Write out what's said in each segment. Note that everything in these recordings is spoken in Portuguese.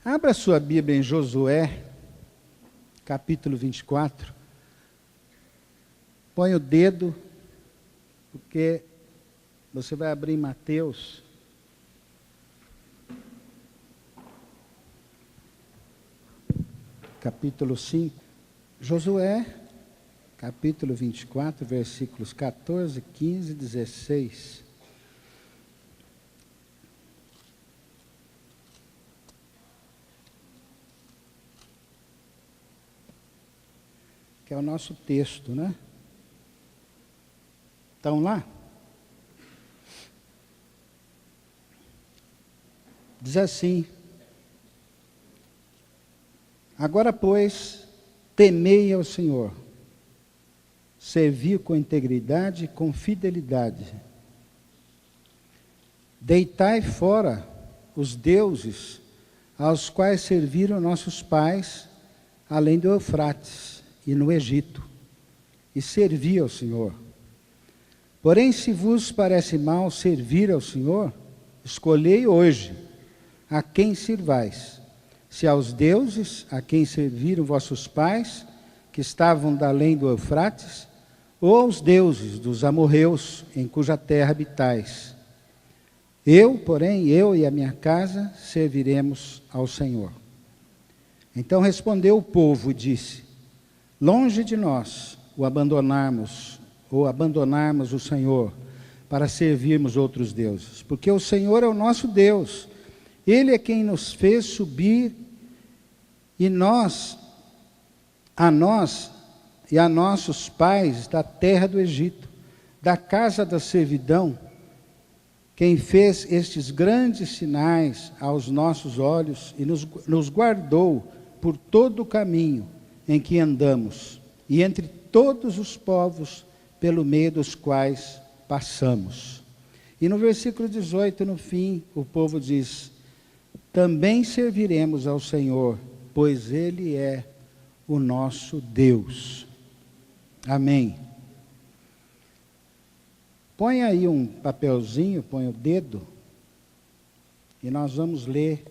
Abra sua Bíblia em Josué, capítulo 24. Põe o dedo, porque você vai abrir Mateus. Capítulo 5. Josué, capítulo 24, versículos 14, 15 e 16. Que é o nosso texto, né? Estão lá? Diz assim: agora, pois, temei ao Senhor, servi com integridade e com fidelidade. Deitai fora os deuses aos quais serviram nossos pais, além do Eufrates e no Egito, e servi ao Senhor. Porém, se vos parece mal servir ao Senhor, escolhei hoje a quem sirvais, se aos deuses a quem serviram vossos pais, que estavam da além do Eufrates, ou aos deuses dos amorreus, em cuja terra habitais. Porém, eu e a minha casa serviremos ao Senhor. Então respondeu o povo e disse: longe de nós abandonarmos o Senhor para servirmos outros deuses, porque o Senhor é o nosso Deus, Ele é quem nos fez subir a nós e a nossos pais da terra do Egito, da casa da servidão, quem fez estes grandes sinais aos nossos olhos e nos guardou por todo o caminho em que andamos, e entre todos os povos pelo meio dos quais passamos. E no versículo 18, no fim, o povo diz: também serviremos ao Senhor, pois Ele é o nosso Deus. Amém. Põe aí um papelzinho, põe o dedo, e nós vamos ler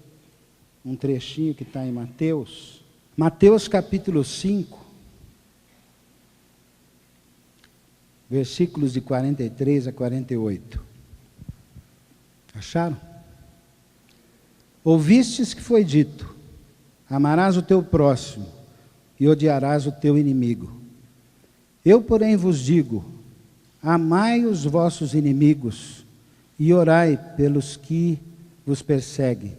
um trechinho que está em Mateus. Mateus capítulo 5, versículos de 43 a 48. Acharam? Ouvistes que foi dito: amarás o teu próximo e odiarás o teu inimigo. Eu, porém, vos digo: amai os vossos inimigos e orai pelos que vos perseguem,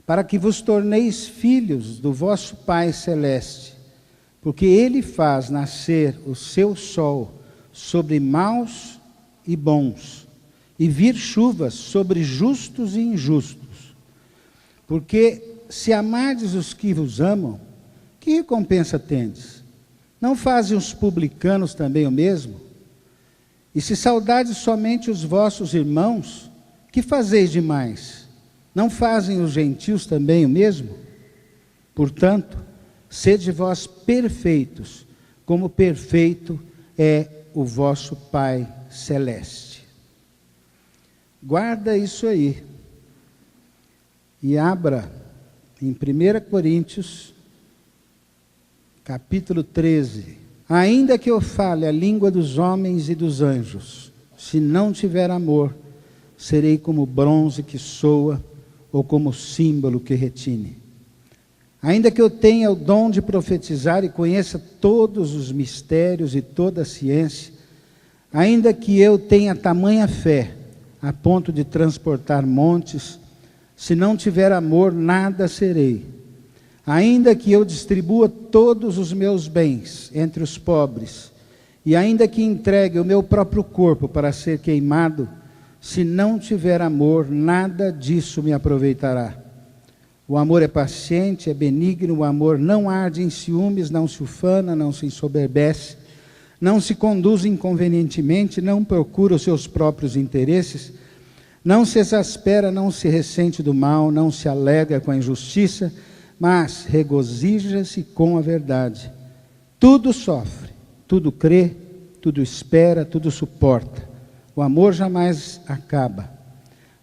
para que vos torneis filhos do vosso Pai Celeste, porque Ele faz nascer o seu sol sobre maus e bons, e vir chuvas sobre justos e injustos. Porque se amardes os que vos amam, que recompensa tendes? Não fazem os publicanos também o mesmo? E se saudardes somente os vossos irmãos, que fazeis demais? Não fazem os gentios também o mesmo? Portanto, sede vós perfeitos, como perfeito é o vosso Pai Celeste. Guarda isso aí. E abra em 1 Coríntios, capítulo 13. Ainda que eu fale a língua dos homens e dos anjos, se não tiver amor, serei como bronze que soa, ou como símbolo que retine. Ainda que eu tenha o dom de profetizar e conheça todos os mistérios e toda a ciência, ainda que eu tenha tamanha fé, a ponto de transportar montes, se não tiver amor, nada serei. Ainda que eu distribua todos os meus bens entre os pobres, e ainda que entregue o meu próprio corpo para ser queimado, se não tiver amor, nada disso me aproveitará. O amor é paciente, é benigno, o amor não arde em ciúmes, não se ufana, não se ensoberbece, não se conduz inconvenientemente, não procura os seus próprios interesses, não se exaspera, não se ressente do mal, não se alegra com a injustiça, mas regozija-se com a verdade. Tudo sofre, tudo crê, tudo espera, tudo suporta. O amor jamais acaba.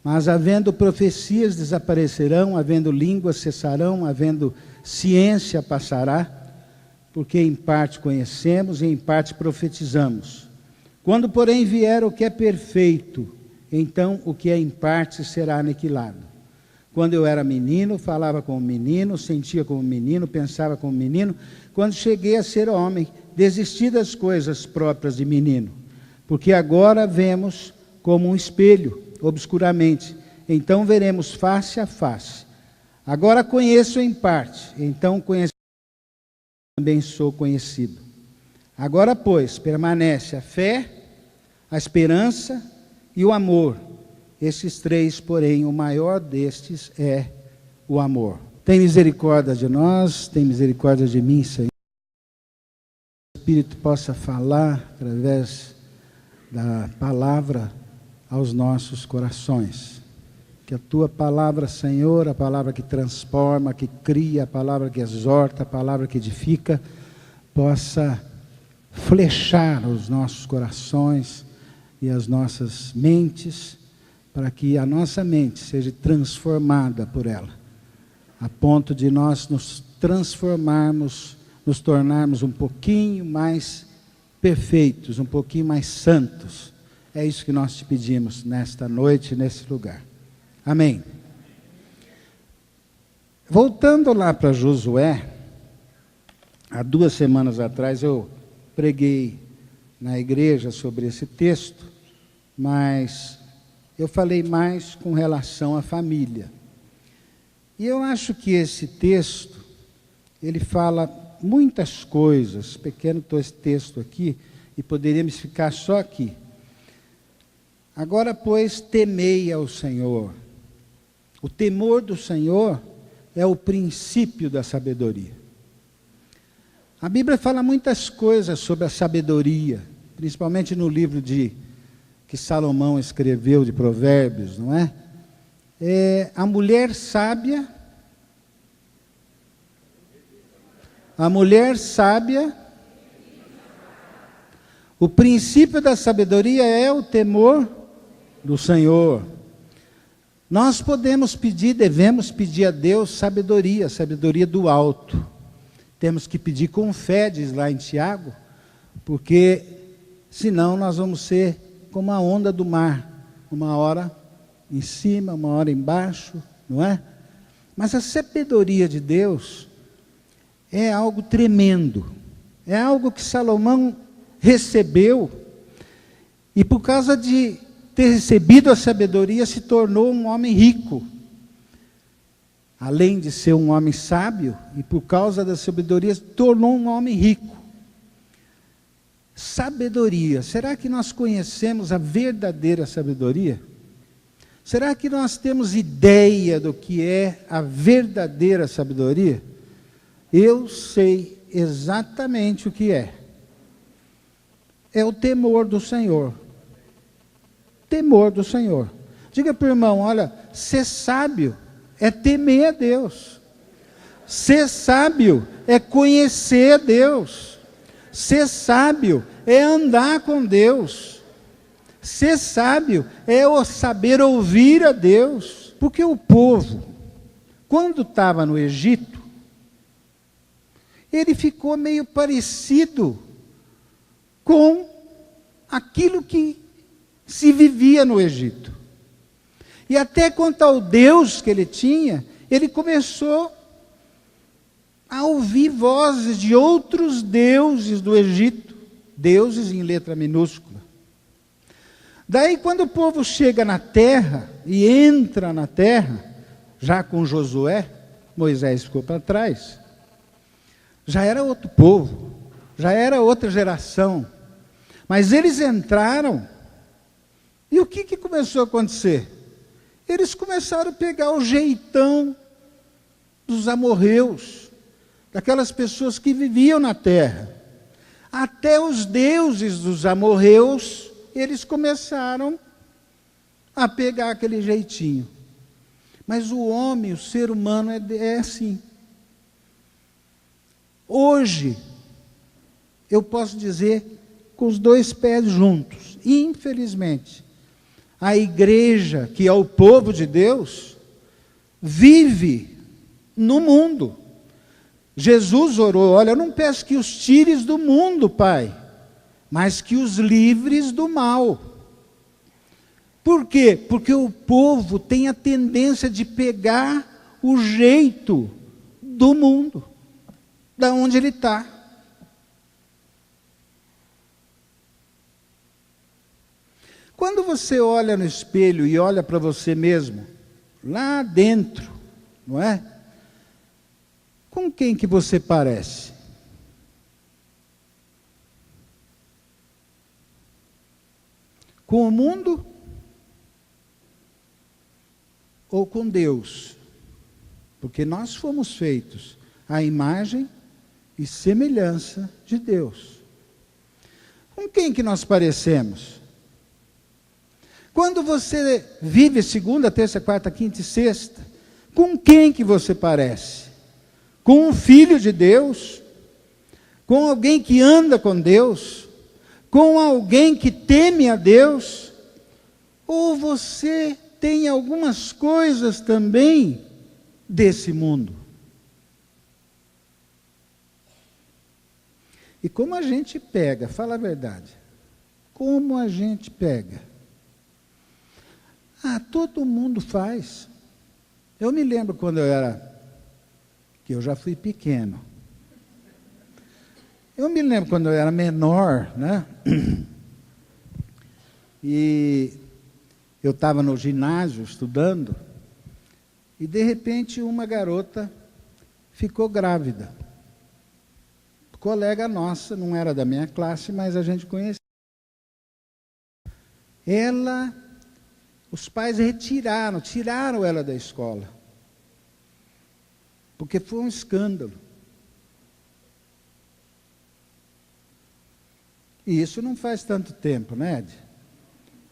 Mas havendo profecias desaparecerão, havendo línguas cessarão, havendo ciência passará, porque em parte conhecemos e em parte profetizamos. Quando, porém, vier o que é perfeito, então o que é em parte será aniquilado. Quando eu era menino, falava como menino, sentia como menino, pensava como menino. Quando cheguei a ser homem, desisti das coisas próprias de menino, porque agora vemos como um espelho, obscuramente, então veremos face a face. Agora conheço em parte, então conheço, também sou conhecido. Agora, pois, permanece a fé, a esperança e o amor. Esses três, porém, o maior destes é o amor. Tem misericórdia de nós, tem misericórdia de mim, Senhor. Que o Espírito possa falar através da palavra aos nossos corações. Que a Tua palavra, Senhor, a palavra que transforma, que cria, a palavra que exorta, a palavra que edifica, possa flechar os nossos corações e as nossas mentes, para que a nossa mente seja transformada por ela, a ponto de nós nos transformarmos, nos tornarmos um pouquinho mais perfeitos, um pouquinho mais santos. É isso que nós te pedimos nesta noite, nesse lugar. Amém. Voltando lá para Josué, há 2 semanas atrás eu preguei na igreja sobre esse texto, mas eu falei mais com relação à família. E eu acho que esse texto, ele fala muitas coisas, pequeno texto aqui, e poderíamos ficar só aqui. Agora, pois, temei ao Senhor. O temor do Senhor é o princípio da sabedoria. A Bíblia fala muitas coisas sobre a sabedoria, principalmente no livro que Salomão escreveu de Provérbios, não é? A mulher sábia, o princípio da sabedoria é o temor do Senhor. Nós podemos pedir, devemos pedir a Deus sabedoria, sabedoria do alto. Temos que pedir com fé, diz lá em Tiago, porque senão nós vamos ser como a onda do mar, uma hora em cima, uma hora embaixo, não é? Mas a sabedoria de Deus é algo tremendo, é algo que Salomão recebeu, e por causa de ter recebido a sabedoria, se tornou um homem rico. Além de ser um homem sábio, e por causa da sabedoria, se tornou um homem rico. Sabedoria, será que nós conhecemos a verdadeira sabedoria? Será que nós temos ideia do que é a verdadeira sabedoria? Eu sei exatamente o que é. É o temor do Senhor. Temor do Senhor. Diga para o irmão, olha, ser sábio é temer a Deus. Ser sábio é conhecer a Deus. Ser sábio é andar com Deus. Ser sábio é o saber ouvir a Deus. Porque o povo, quando estava no Egito, ele ficou meio parecido com aquilo que se vivia no Egito. E até quanto ao Deus que ele tinha, ele começou a ouvir vozes de outros deuses do Egito, deuses em letra minúscula. Daí, quando o povo chega na terra, e entra na terra, já com Josué, Moisés ficou para trás, já era outro povo, já era outra geração, mas eles entraram, e o que começou a acontecer? Eles começaram a pegar o jeitão dos amorreus, daquelas pessoas que viviam na terra. Até os deuses dos amorreus, eles começaram a pegar aquele jeitinho. Mas o homem, o ser humano é assim. Hoje, eu posso dizer com os 2 pés juntos, infelizmente, A igreja, que é o povo de Deus, vive no mundo. Jesus orou: olha, eu não peço que os tires do mundo, Pai, mas que os livres do mal. Por quê? Porque o povo tem a tendência de pegar o jeito do mundo, da onde ele está. Quando você olha no espelho e olha para você mesmo, lá dentro, não é? Com quem que você parece? Com o mundo? Ou com Deus? Porque nós fomos feitos à imagem e semelhança de Deus. Com quem que nós parecemos? Quando você vive segunda, terça, quarta, quinta e sexta, com quem que você parece? Com um filho de Deus? Com alguém que anda com Deus? Com alguém que teme a Deus? Ou você tem algumas coisas também desse mundo? E como a gente pega, fala a verdade, como a gente pega? Todo mundo faz. Eu me lembro quando que eu já fui pequeno. Eu me lembro quando eu era menor, né? E eu estava no ginásio estudando, e de repente uma garota ficou grávida. Colega nossa, não era da minha classe, mas a gente conhecia. Os pais tiraram ela da escola, porque foi um escândalo. E isso não faz tanto tempo, né, Ed?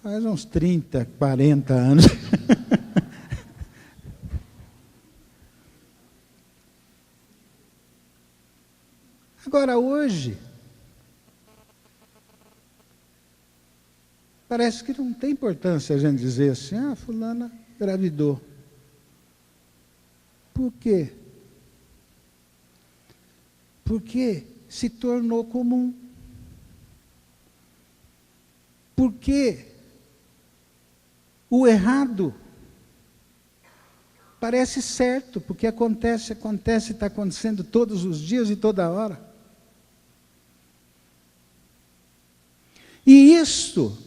Faz uns 30, 40 anos. Agora, hoje, parece que não tem importância a gente dizer assim: fulana engravidou. Por quê? Porque se tornou comum. Porque o errado parece certo, porque acontece, está acontecendo todos os dias e toda hora. E isso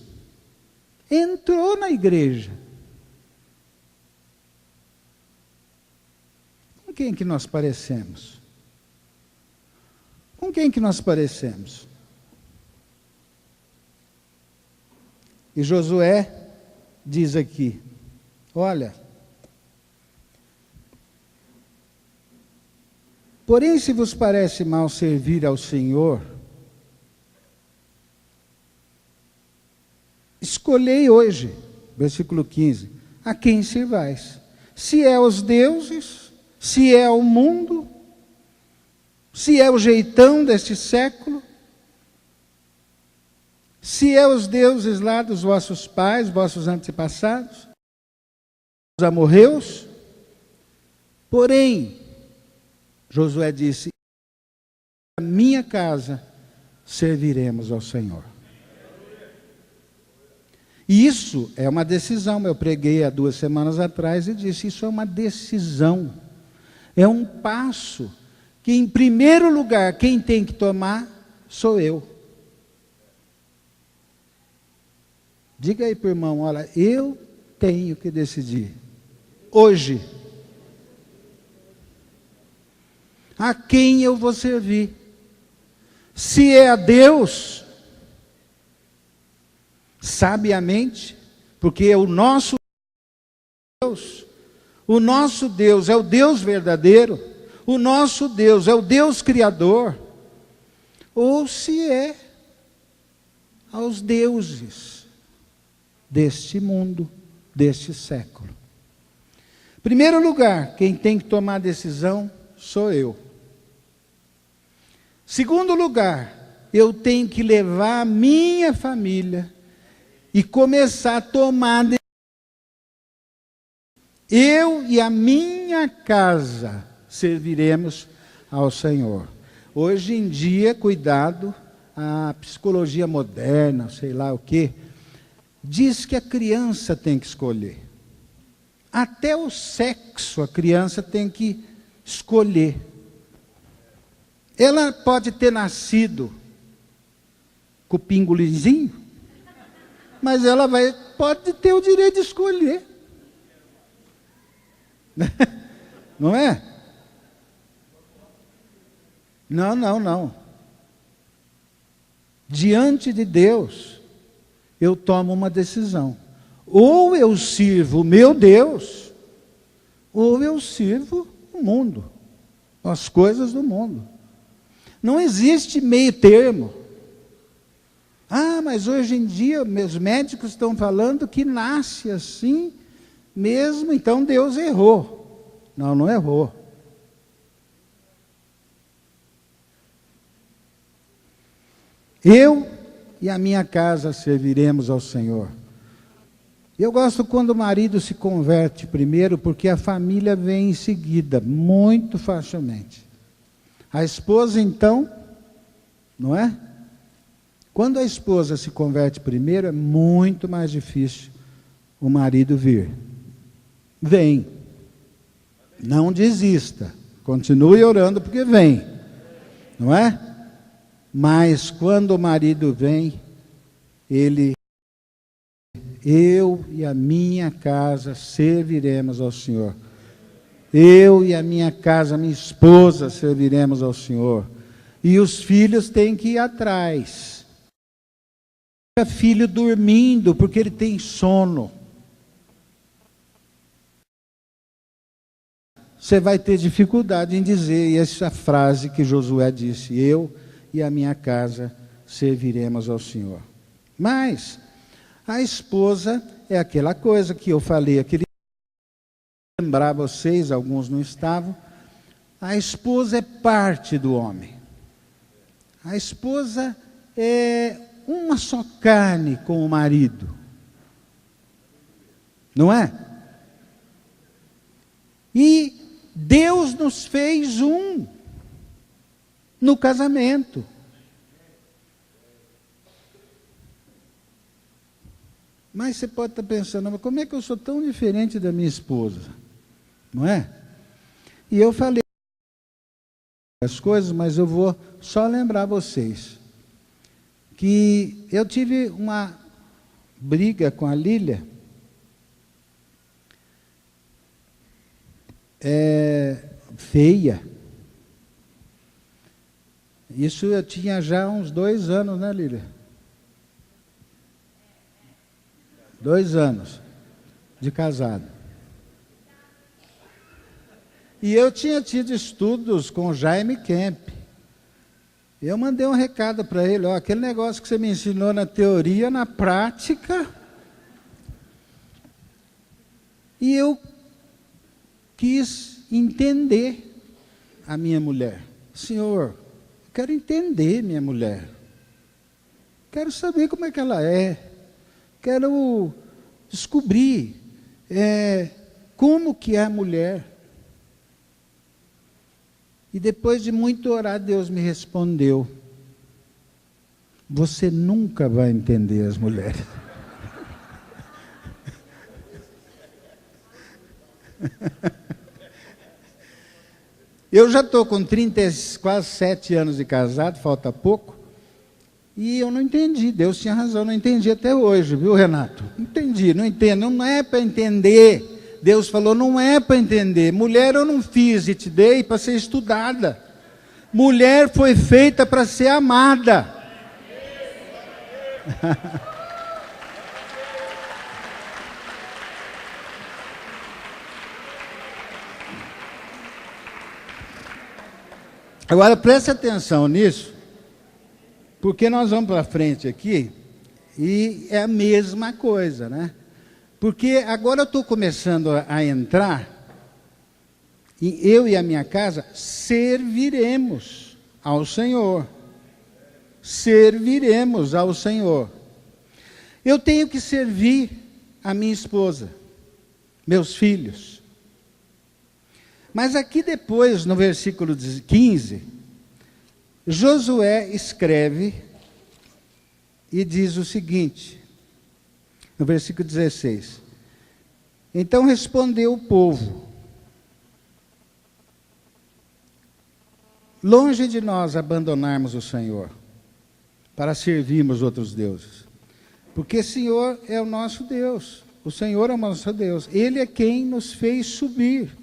entrou na igreja. Com quem que nós parecemos? Com quem que nós parecemos? E Josué diz aqui: olha, porém, se vos parece mal servir ao Senhor, escolhei hoje, versículo 15, a quem servais. Se é aos deuses, se é ao mundo, se é o jeitão deste século, se é os deuses lá dos vossos pais, vossos antepassados, os amorreus. Porém, Josué disse: a minha casa serviremos ao Senhor. E isso é uma decisão. Eu preguei há 2 semanas atrás e disse: isso é uma decisão. É um passo que, em primeiro lugar, quem tem que tomar sou eu. Diga aí para o irmão: olha, eu tenho que decidir. Hoje. A quem eu vou servir? Se é a Deus, sabiamente, porque é o nosso Deus é o Deus verdadeiro, o nosso Deus é o Deus criador, ou se é aos deuses deste mundo, deste século. Em primeiro lugar, quem tem que tomar a decisão sou eu. Segundo lugar, eu tenho que levar a minha família e começar a tomar. Eu e a minha casa serviremos ao Senhor. Hoje em dia, cuidado, a psicologia moderna, sei lá o quê, diz que a criança tem que escolher. Até o sexo a criança tem que escolher. Ela pode ter nascido com o pingolinzinho, mas ela pode ter o direito de escolher. Não é? Não. Diante de Deus, eu tomo uma decisão. Ou eu sirvo o meu Deus, ou eu sirvo o mundo, as coisas do mundo. Não existe meio termo. Ah, mas hoje em dia, meus médicos estão falando que nasce assim mesmo, então Deus errou. Não errou. Eu e a minha casa serviremos ao Senhor. Eu gosto quando o marido se converte primeiro, porque a família vem em seguida, muito facilmente. A esposa, então, não é? Quando a esposa se converte primeiro, é muito mais difícil o marido vir. Vem. Não desista. Continue orando, porque vem. Não é? Mas quando o marido vem, eu e a minha casa serviremos ao Senhor. Eu e a minha casa, minha esposa, serviremos ao Senhor. E os filhos têm que ir atrás. Filho dormindo, porque ele tem sono. Você vai ter dificuldade em dizer essa frase que Josué disse: eu e a minha casa serviremos ao Senhor. Mas a esposa é aquela coisa que eu falei, lembrar vocês, alguns não estavam, a esposa é parte do homem. A esposa é uma só carne com o marido. Não é? E Deus nos fez um no casamento. Mas você pode estar pensando, mas como é que eu sou tão diferente da minha esposa? Não é? E eu falei as coisas, mas eu vou só lembrar vocês que eu tive uma briga com a Lília, feia. Isso eu tinha já uns 2 anos, né, Lília? 2 anos de casado. E eu tinha tido estudos com Jaime Kemp. Eu mandei um recado para ele: ó, aquele negócio que você me ensinou na teoria, na prática. E eu quis entender a minha mulher. Senhor, eu quero entender minha mulher. Quero saber como é que ela é. Quero descobrir como que é a mulher. E depois de muito orar, Deus me respondeu: você nunca vai entender as mulheres. Eu já estou com quase 7 anos de casado, falta pouco, e eu não entendi. Deus tinha razão, não entendi até hoje, viu, Renato? Entendi, não entendo, não é para entender. Deus falou, não é para entender. Mulher eu não fiz e te dei para ser estudada. Mulher foi feita para ser amada. Agora preste atenção nisso, porque nós vamos para frente aqui e é a mesma coisa, né? Porque agora eu estou começando a entrar, e eu e a minha casa serviremos ao Senhor. Serviremos ao Senhor. Eu tenho que servir a minha esposa, meus filhos. Mas aqui depois, no versículo 15, Josué escreve e diz o seguinte, no versículo 16: então respondeu o povo: longe de nós abandonarmos o Senhor para servirmos outros deuses, porque o Senhor é o nosso Deus, o Senhor é o nosso Deus, Ele é quem nos fez subir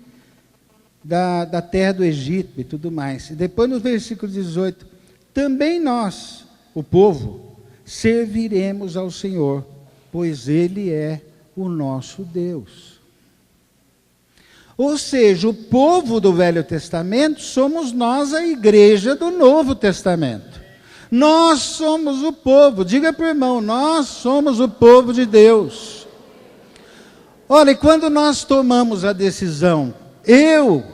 da terra do Egito e tudo mais. E depois no versículo 18, também nós, o povo, serviremos ao Senhor, pois Ele é o nosso Deus. Ou seja, o povo do Velho Testamento somos nós, a igreja do Novo Testamento. Nós somos o povo, diga para o irmão, nós somos o povo de Deus. Olha, e quando nós tomamos a decisão, eu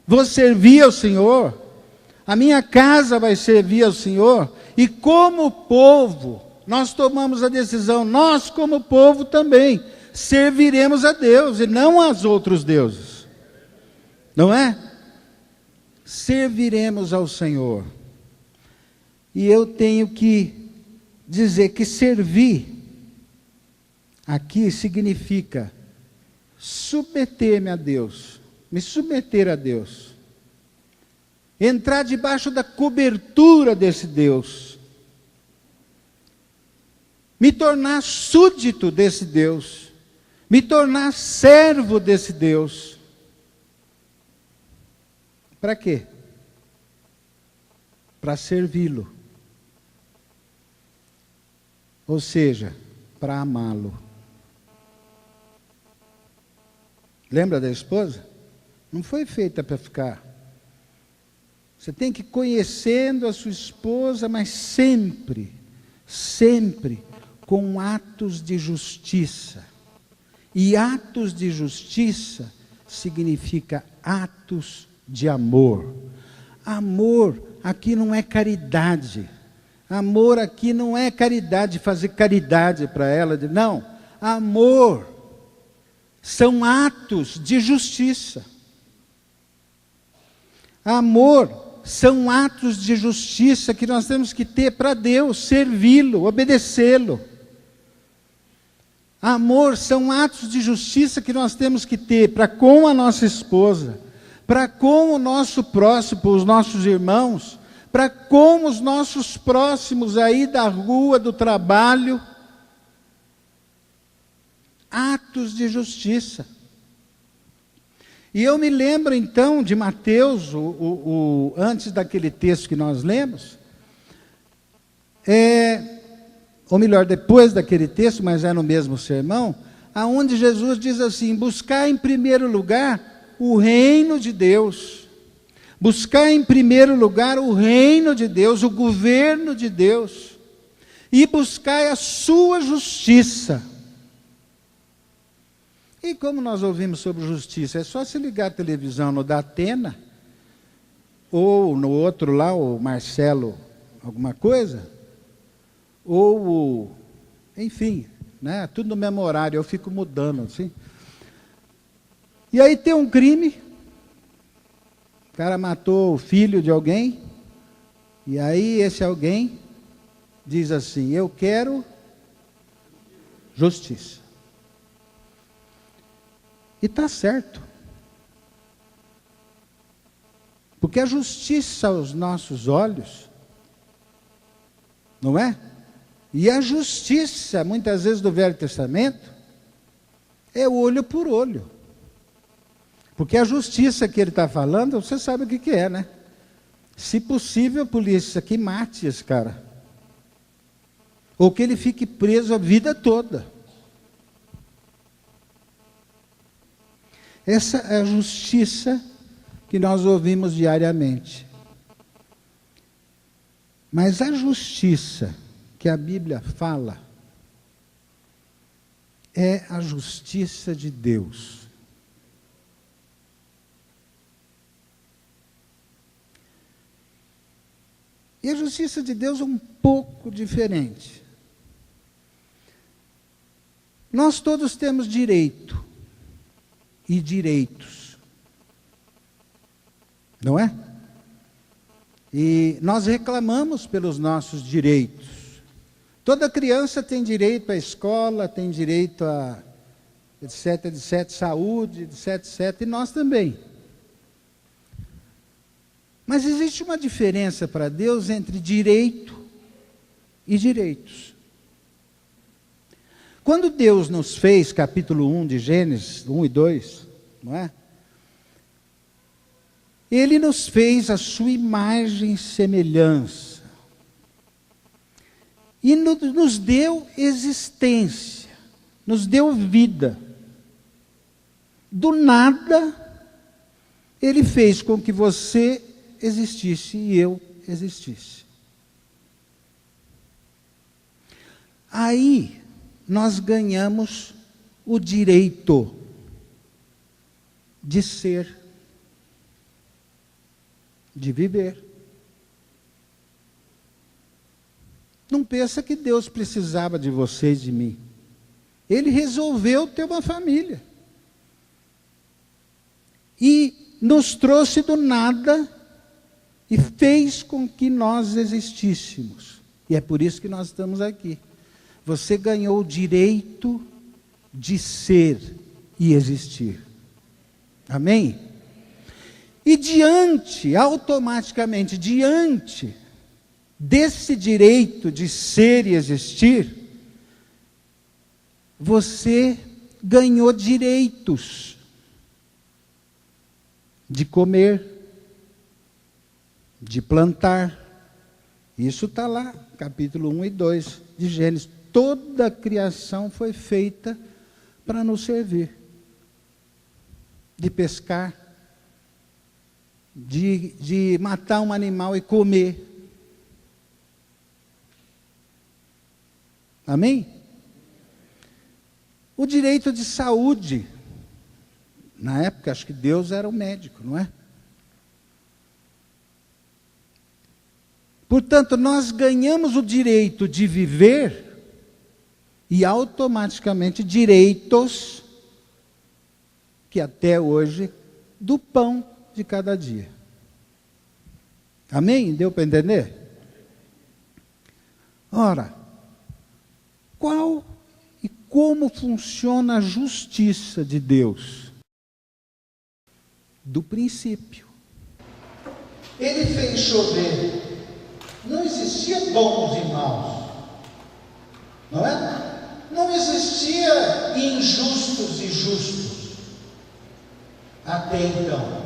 vou servir ao Senhor, a minha casa vai servir ao Senhor, e como povo, nós tomamos a decisão, nós como povo também, serviremos a Deus e não aos outros deuses. Não é? Serviremos ao Senhor. E eu tenho que dizer que servir aqui significa submeter-me a Deus, me submeter a Deus, entrar debaixo da cobertura desse Deus, me tornar súdito desse Deus, me tornar servo desse Deus. Para quê? Para servi-lo. Ou seja, para amá-lo. Lembra da esposa? Não foi feita para ficar. Você tem que ir conhecendo a sua esposa, mas sempre, sempre com atos de justiça. E atos de justiça significa atos de amor. Amor aqui não é caridade. Amor aqui não é caridade, fazer caridade para ela. Não, amor são atos de justiça. Amor são atos de justiça que nós temos que ter para Deus, servi-lo, obedecê-lo. Amor são atos de justiça que nós temos que ter para com a nossa esposa, para com o nosso próximo, os nossos irmãos, para com os nossos próximos aí da rua, do trabalho. Atos de justiça. E eu me lembro então de Mateus, antes daquele texto que nós lemos, ou melhor, depois daquele texto, mas é no mesmo sermão, aonde Jesus diz assim: buscar em primeiro lugar o reino de Deus, buscar em primeiro lugar o reino de Deus, o governo de Deus, e buscar a sua justiça. E como nós ouvimos sobre justiça? É só se ligar a televisão no da Atena, ou no outro lá, o Marcelo, alguma coisa, ou, enfim, né, tudo no mesmo horário, eu fico mudando assim. E aí tem um crime, o cara matou o filho de alguém, e aí esse alguém diz assim: eu quero justiça. E está certo. Porque a justiça aos nossos olhos, não é? E a justiça, muitas vezes do Velho Testamento, é olho por olho. Porque a justiça que ele está falando, você sabe o que é, né? Se possível, a polícia que mate esse cara. Ou que ele fique preso a vida toda. Essa é a justiça que nós ouvimos diariamente. Mas a justiça que a Bíblia fala é a justiça de Deus. E a justiça de Deus é um pouco diferente. Nós todos temos direito e direitos, não é? E nós reclamamos pelos nossos direitos. Toda criança tem direito à escola, tem direito a etc, etc, saúde, etc, etc, e nós também. Mas existe uma diferença para Deus entre direito e direitos. Quando Deus nos fez, capítulo 1 de Gênesis, 1 e 2, não é? Ele nos fez a sua imagem e semelhança. E nos deu existência, nos deu vida. Do nada, Ele fez com que você existisse e eu existisse. Aí, nós ganhamos o direito de ser, de viver. Não pensa que Deus precisava de vocês e de mim. Ele resolveu ter uma família. E nos trouxe do nada e fez com que nós existíssemos. E é por isso que nós estamos aqui. Você ganhou o direito de ser e existir. Amém? E automaticamente, diante desse direito de ser e existir, você ganhou direitos de comer, de plantar. Isso está lá, capítulo 1 e 2 de Gênesis. Toda a criação foi feita para nos servir. De pescar, de matar um animal e comer. Amém? O direito de saúde. Na época, acho que Deus era o médico, não é? Portanto, nós ganhamos o direito de viver e automaticamente direitos que até hoje do pão de cada dia. Amém? Deu para entender? Ora, qual e como funciona a justiça de Deus? Do princípio. Ele fez chover. Não existia bons e maus. Não é? Não existia injustos e justos. Até então.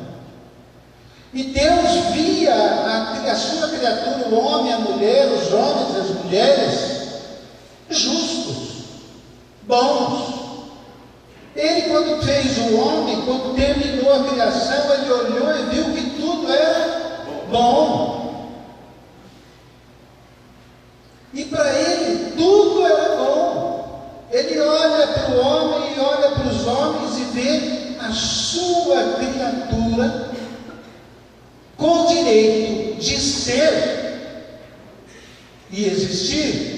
E Deus via a sua criatura, o homem, a mulher, os homens e as mulheres, justos, bons. Ele, quando fez o homem, quando terminou a criação, ele olhou e viu que tudo era bom. E para ele, tudo era bom. Ele olha para o homem e olha para os homens e vê a sua criatura com o direito de ser e existir.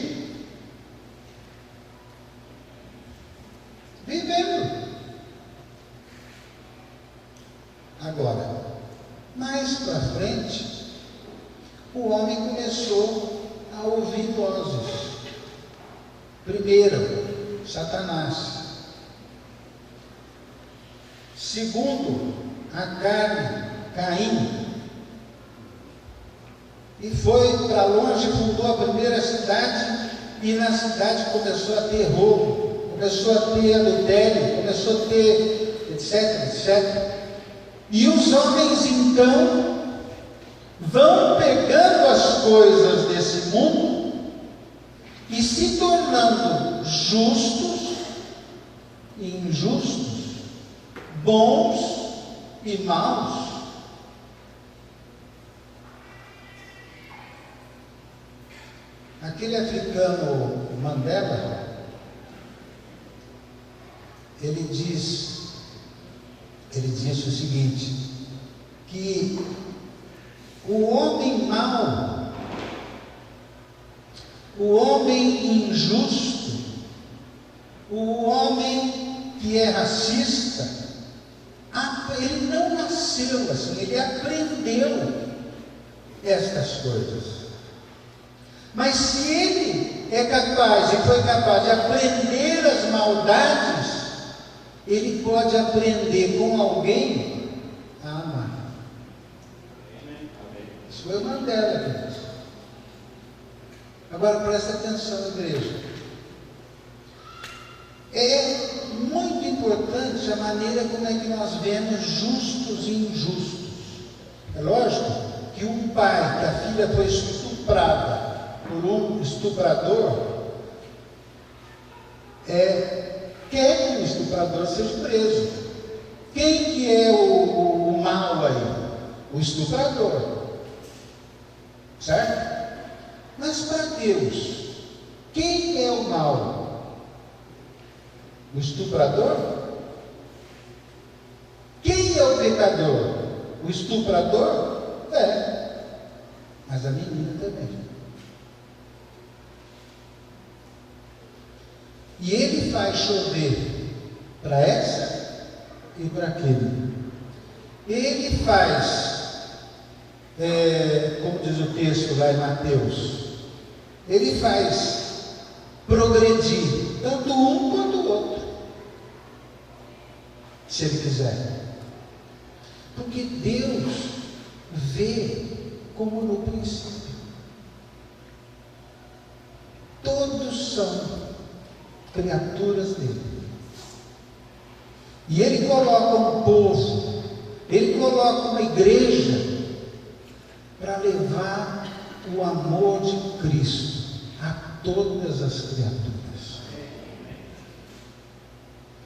Vivendo. Agora, mais para frente, o homem começou a ouvir vozes. Primeiro, Satanás. Segundo, a carne, Caim. E foi para longe, fundou a primeira cidade, e na cidade começou a ter roubo, começou a ter adultério, começou a ter etc, etc. E os homens então vão pegando as coisas desse mundo e se tornando justos e injustos, bons e maus. Aquele africano Mandela, ele disse o seguinte, que o homem mau, o homem injusto, O homem que é racista, ele não nasceu assim, ele aprendeu estas coisas. Mas se ele é capaz, e foi capaz de aprender as maldades, ele pode aprender com alguém a amar. Isso foi o Mandela, queridos. Agora presta atenção, igreja. É muito importante a maneira como é que nós vemos justos e injustos. É lógico que um pai, que a filha foi estuprada por um estuprador, quer que o estuprador seja preso. Quem que é o mal aí? O estuprador. Certo? Mas para Deus, quem é o mal? O estuprador? Quem é o pecador? O estuprador? Mas a menina também. E ele faz chover para essa e para aquele. Ele faz, como diz o texto lá em Mateus, ele faz progredir tanto um quanto o outro, se ele quiser. Porque Deus vê como no princípio. Todos são criaturas dele. E ele coloca um povo, ele coloca uma igreja para levar o amor de Cristo a todas as criaturas.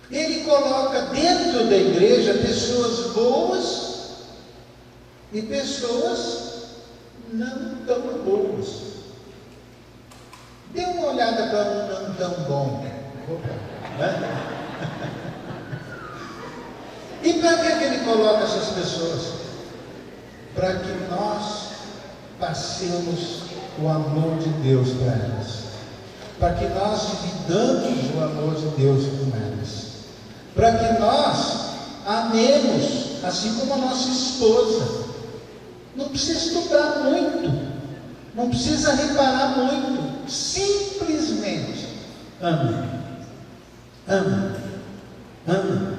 Ele coloca dentro da igreja pessoas boas e pessoas não tão boas. Dê uma olhada para um não tão bom. E para que ele coloca essas pessoas? Para que nós passemos o amor de Deus para elas. Para que nós dividamos o amor de Deus com elas. Para que nós amemos, assim como a nossa esposa. Não precisa estudar muito. Não precisa reparar muito. Simplesmente ame. Ame. Ame.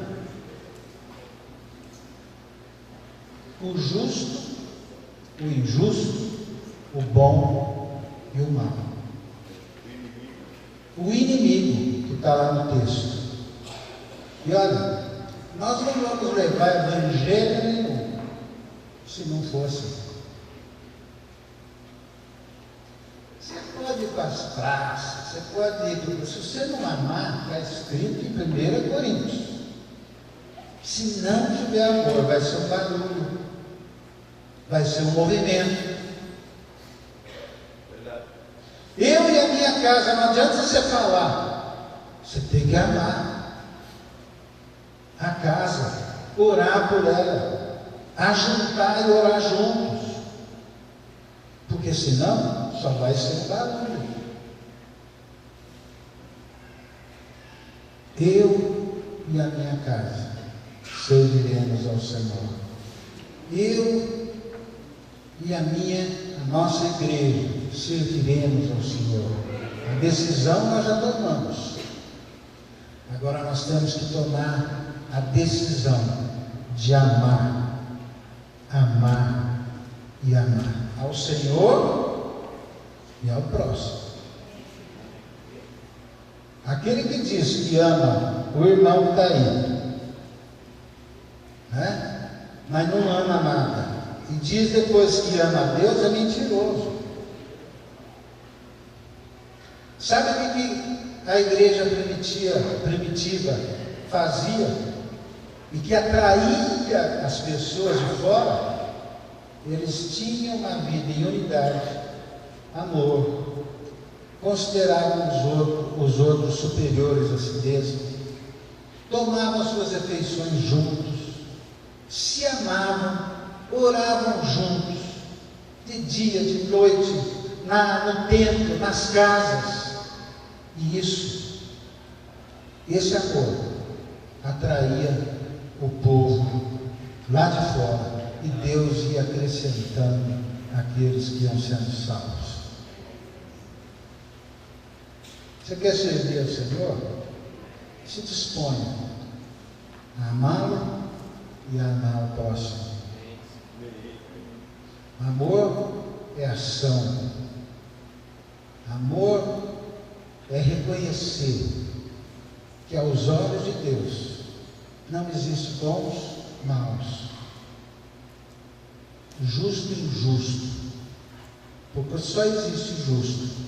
O justo, o injusto, o bom e o mau. O inimigo que está lá no texto. E olha, nós não vamos levar evangelho nenhum se não fosse. Você pode ir para as praças, você pode ir, se você não amar, está escrito em 1 Coríntios. Se não tiver amor, vai ser um barulho, vai ser um movimento. Eu e a minha casa, não adianta você falar, você tem que amar a casa, orar por ela, ajuntar e orar juntos, porque senão só vai ser um barulho. Eu e a minha casa serviremos ao Senhor. Eu e a nossa igreja serviremos ao Senhor. A decisão nós já tomamos. Agora nós temos que tomar a decisão de amar, amar e amar ao Senhor e ao próximo. Aquele que diz que ama o irmão está aí, né? Mas não ama nada, e diz depois que ama a Deus, é mentiroso. Sabe o que a igreja primitiva fazia? E que atraía as pessoas de fora? Eles tinham uma vida em unidade, amor, consideravam os outros superiores a si mesmos, tomavam suas refeições juntos, se amavam, oravam juntos, de dia, de noite, no templo, nas casas. E isso Esse amor atraía o povo lá de fora e Deus ia acrescentando aqueles que iam sendo salvos. Você quer servir ao Senhor? Se disponha a amá-lo e a amar o próximo. Amor é ação. Amor é reconhecer que aos olhos de Deus não existem bons, maus, justo e injusto, porque só existe justo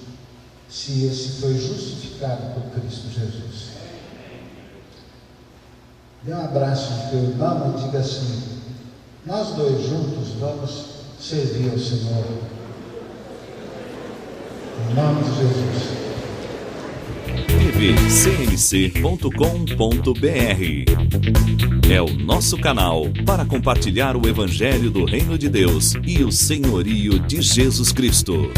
se esse foi justificado por Cristo Jesus. Dê um abraço no teu irmão e diga assim: nós dois juntos vamos servir ao Senhor, em nome de Jesus. tvcmc.com.br é o nosso canal para compartilhar o Evangelho do Reino de Deus e o senhorio de Jesus Cristo.